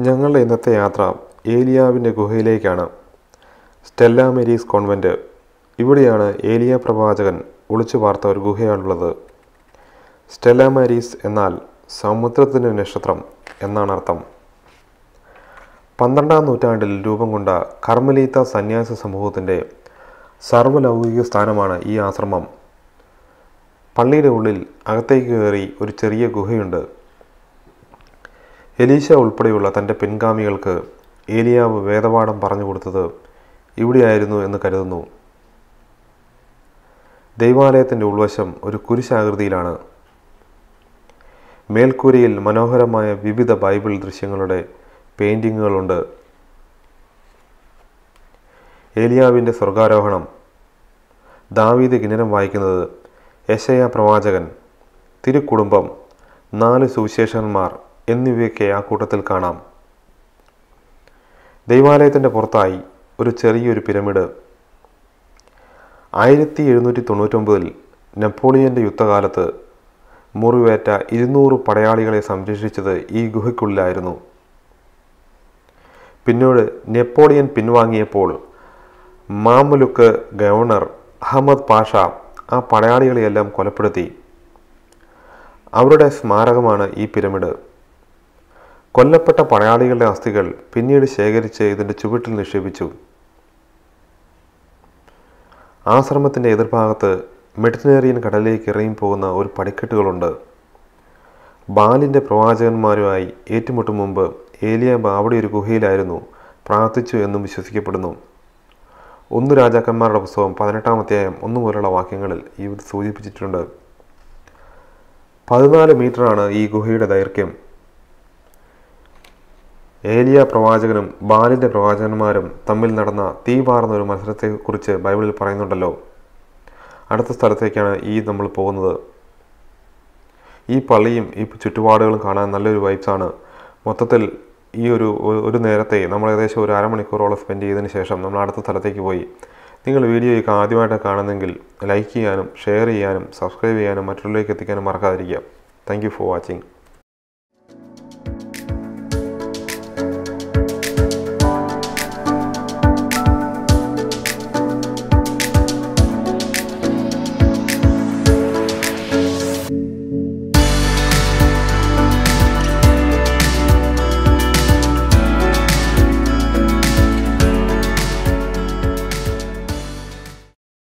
ഞങ്ങളുടെ ഇന്നത്തെ യാത്ര ഏലിയാവിൻ്റെ ഗുഹയിലേക്കാണ്. Stella Maris convent. ഇവിടെയാണ് ഏലിയ പ്രവാചകൻ ഒളിച്ചു പാർത്ത ഒരു ഗുഹയാണുള്ളത്. സ്റ്റെല്ല മാരീസ് എന്നാൽ സമുദ്രത്തിൻ്റെ നക്ഷത്രം എന്നാണ് അർത്ഥം. 12-ാം നൂറ്റാണ്ടിൽ രൂപം കൊണ്ട കർമ്മലീത്ത സന്യാസ സമൂഹത്തിൻ്റെ സർവ്വലൗകിക സ്ഥാനമാണ് ഈ ആശ്രമം. പള്ളിയുടെ ഉള്ളിൽ അകത്തേക്ക് കയറി ഒരു ചെറിയ ഗുഹയുണ്ട്. എലീശ ഉൾപ്പെടെയുള്ള തൻ്റെ പിൻഗാമികൾക്ക് ഏലിയാവ് വേദപാഠം പറഞ്ഞു കൊടുത്തത് ഇവിടെയായിരുന്നു എന്ന് കരുതുന്നു. ദൈവാലയത്തിൻ്റെ ഉൾവശം ഒരു കുരിശാകൃതിയിലാണ്. മേൽക്കൂരയിൽ മനോഹരമായ വിവിധ ബൈബിൾ ദൃശ്യങ്ങളുടെ പെയിൻറ്റിങ്ങുകളുണ്ട്. ഏലിയാവിൻ്റെ സ്വർഗാരോഹണം, ദാവീദ് കിന്നരം വായിക്കുന്നത്, യെശയ്യാ പ്രവാചകൻ, തിരുക്കുടുംബം, 4 സുവിശേഷന്മാർ എന്നിവയൊക്കെ ആ കൂട്ടത്തിൽ കാണാം. ദൈവാലയത്തിൻ്റെ പുറത്തായി ഒരു ചെറിയൊരു പിരമിഡ്. 1799 നെപ്പോളിയൻ്റെ യുദ്ധകാലത്ത് മുറിവേറ്റ 200 പടയാളികളെ സംരക്ഷിച്ചത് ഈ ഗുഹയ്ക്കുള്ളിലായിരുന്നു. പിന്നീട് നെപ്പോളിയൻ പിൻവാങ്ങിയപ്പോൾ മാമലുക്ക് ഗവർണർ അഹമ്മദ് പാഷ ആ പടയാളികളെയെല്ലാം കൊലപ്പെടുത്തി. അവരുടെ സ്മാരകമാണ് ഈ പിരമിഡ്. കൊല്ലപ്പെട്ട പടയാളികളുടെ അസ്ഥികൾ പിന്നീട് ശേഖരിച്ച് ഇതിൻ്റെ ചുവട്ടിൽ നിക്ഷേപിച്ചു. ആശ്രമത്തിൻ്റെ എതിർഭാഗത്ത് മെഡിറ്ററേനിയൻ കടലിലേക്ക് ഇറങ്ങിപ്പോകുന്ന ഒരു പടിക്കെട്ടുകളുണ്ട്. ബാലിൻ്റെ പ്രവാചകന്മാരുമായി ഏറ്റുമുട്ടും മുമ്പ് ഏലിയാവ് അവിടെ ഒരു ഗുഹയിലായിരുന്നു പ്രാർത്ഥിച്ചു എന്നും വിശ്വസിക്കപ്പെടുന്നു. 1 രാജാക്കന്മാരുടെ പുസ്തകം 18-ാം അധ്യായം 1 മുതലുള്ള വാക്യങ്ങളിൽ ഇത് സൂചിപ്പിച്ചിട്ടുണ്ട്. 14 മീറ്ററാണ് ഈ ഗുഹയുടെ ദൈർഘ്യം. ഏലിയ പ്രവാചകനും ബാലിൻ്റെ പ്രവാചകന്മാരും തമ്മിൽ നടന്ന തീ പാർന്ന ഒരു മത്സരത്തെക്കുറിച്ച് ബൈബിളിൽ പറയുന്നുണ്ടല്ലോ. അടുത്ത സ്ഥലത്തേക്കാണ് നമ്മൾ പോകുന്നത്. ഈ പള്ളിയും ഈ ചുറ്റുപാടുകളും കാണാൻ നല്ലൊരു വൈബ്സാണ്. മൊത്തത്തിൽ ഈ ഒരു നേരത്തെ നമ്മൾ ഏകദേശം ഒരു അരമണിക്കൂറോളം സ്പെൻഡ് ചെയ്തതിന് ശേഷം നമ്മൾ അടുത്ത സ്ഥലത്തേക്ക് പോയി. നിങ്ങൾ വീഡിയോ ആദ്യമായിട്ട് കാണുന്നെങ്കിൽ ലൈക്ക് ചെയ്യാനും ഷെയർ ചെയ്യാനും സബ്സ്ക്രൈബ് ചെയ്യാനും മറ്റുള്ളവരിലേക്ക് എത്തിക്കാനും മറക്കാതിരിക്കുക. Thank you for watching.